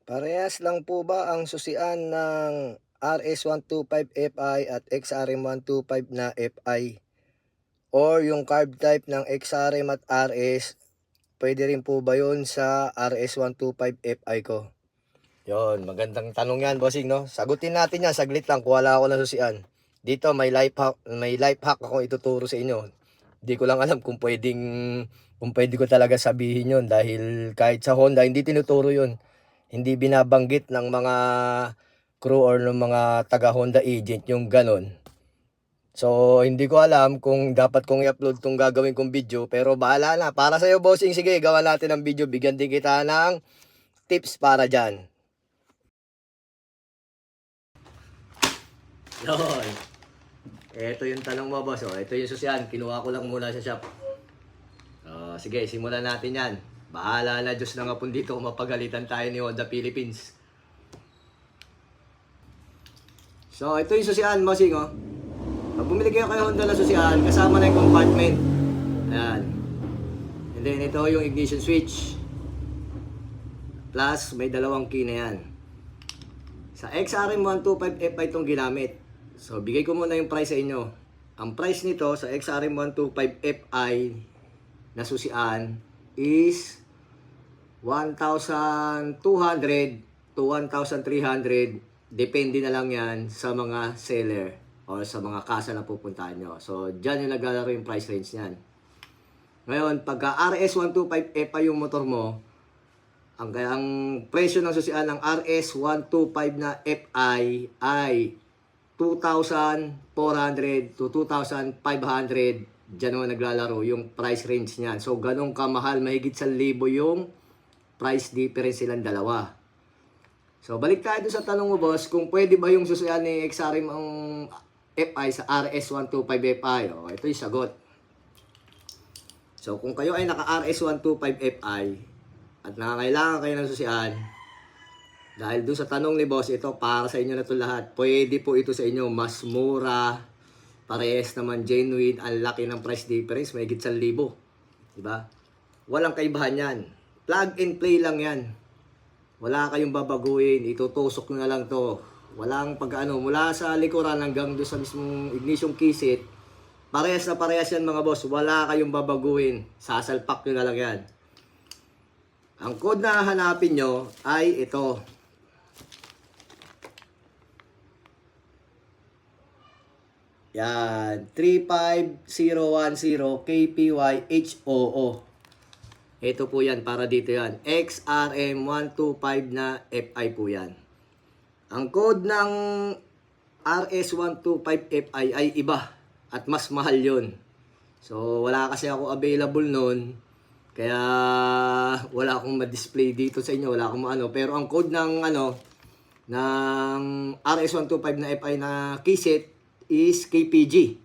Parehas lang po ba ang susian ng RS125Fi at XRM125 na Fi? Or yung carb type ng XRM at RS, pwede rin po ba yun sa RS125Fi ko? Yon, magandang tanong yan, bossing, no? Sagutin natin yan, saglit lang, kuwala ako ng susian. Dito may life hack akong ituturo sa inyo. Hindi ko lang alam kung pwede ko talaga sabihin yon dahil kahit sa Honda hindi tinuturo yon. Hindi binabanggit ng mga crew or ng mga taga Honda agent yung ganon. So, hindi ko alam kung dapat kong i-upload tong gagawin kong video, pero bahala na. Para sa'yo, bossing, sige, gawa natin ng video. Bigyan din kita ng tips para dyan. Yun. Ito yung tanong mo, boss. Oh. Ito yung susian. Kinuha ko lang muna sa shop. Sige, simulan natin yan. Bahala na, Diyos na nga po dito kung mapagalitan tayo ni Honda Philippines. So, ito yung susian, bossing, oh. Pag bumili kayo kay Honda na susian, kasama na yung compartment. Ayan. And then, ito yung ignition switch. Plus, may dalawang key na yan. Sa XRM125Fi itong ginamit. So, bigay ko muna yung price sa inyo. Ang price nito sa XRM125Fi na susian is 1,200 to 1,300. Depende na lang yan sa mga seller o sa mga kasa na pupuntahan nyo. So, dyan yung naglalaro yung price range niyan. Ngayon, pagka RS125Fi yung motor mo, ang presyo ng susian ng RS125 na Fi ay 2,400 to 2,500. Diyan naman naglalaro yung price range niyan. So, ganun kamahal, mahigit 1,000 yung price difference silang dalawa. So, balik tayo sa tanong mo, boss, kung pwede ba yung susian ni XRM ang Fi sa RS125Fi. O, ito yung sagot. So, kung kayo ay naka-RS125Fi at nangangailangan kayo ng susian, dahil doon sa tanong ni boss, ito para sa inyo na ito lahat. Pwede po ito sa inyo, mas mura, parehas naman genuine, ang laki ng price difference, may higit 1,000. Diba? Walang kaibahan yan. Plug and play lang yan. Wala kayong babaguhin, itutusok nyo na lang to. Walang pag-ano, mula sa likuran hanggang doon sa mismong ignition keyset, parehas na parehas yan mga boss. Wala kayong babaguhin, sasalpak nyo na lang yan. Ang code na hanapin nyo ay ito. Yan, 35010 KPYHOO. Ito po yan, para dito yan. XRM125 na Fi po yan. Ang code ng RS125Fi ay iba at mas mahal yun. So, wala kasi ako available nun. Kaya, wala akong ma-display dito sa inyo. Wala akong ano. Pero ang code ng RS125 na Fi na keyset is KPG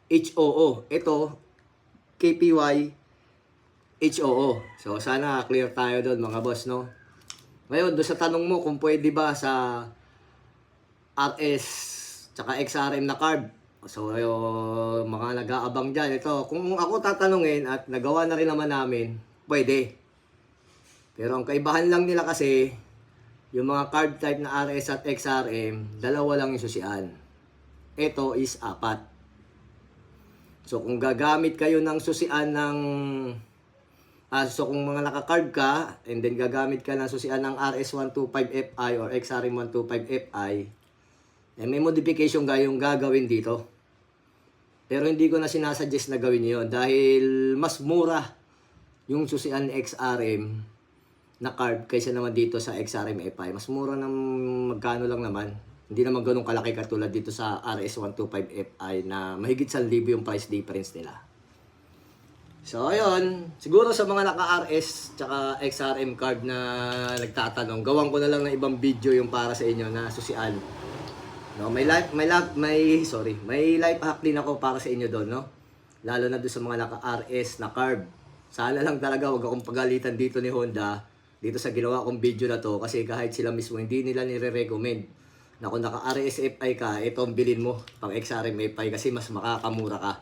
HOO. Ito KPY HOO. So sana clear tayo doon mga boss, no? Ngayon, doon sa tanong mo kung pwede ba sa RS tsaka XRM na carb. So mga nag-aabang dyan, ito kung ako tatanungin at nagawa na rin naman namin, pwede. Pero ang kaibahan lang nila kasi yung mga carb type na RS at XRM, dalawa lang yung susian. Ito is 4. So kung gagamit kayo ng susian ng so kung mga naka-carb ka and then gagamit ka ng susian ng RS125Fi or XRM125Fi, may modification kayong gagawin dito. Pero hindi ko na sinasuggest na gawin yun dahil mas mura yung susian ng XRM na carb kaysa naman dito sa XRM-Fi. Mas mura ng magkano lang naman. Hindi naman ganun kalaki katulad dito sa RS125Fi na mahigit 1,000 yung price difference nila. So, ayun. Siguro sa mga naka-RS tsaka XRM carb na nagtatanong, gawan ko na lang ng ibang video yung para sa inyo na susian. No, may life hack din ako para sa inyo doon, no? Lalo na doon sa mga naka-RS na carb. Sana lang talaga wag akong pagalitan dito ni Honda dito sa ginawa kong video na to kasi kahit sila mismo hindi nila nire-recommend na kung naka-RS-Fi ka, ito ang bilhin mo pang XRM-Fi kasi mas makakamura ka.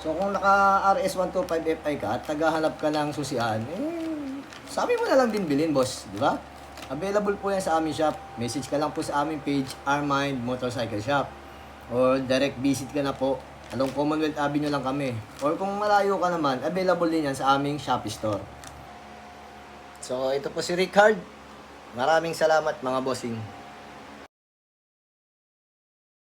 So kung naka-RS125Fi ka at naghahanap ka ng susian, sabi mo na lang din bilhin, boss, di ba? Available po yan sa aming shop. Message ka lang po sa aming page, Armind Motorcycle Shop. Or direct visit ka na po. Along Commonwealth Avenue lang kami. Or kung malayo ka naman, available din yan sa aming Shopee Store. So, ito po si Rickard. Maraming salamat mga bossing.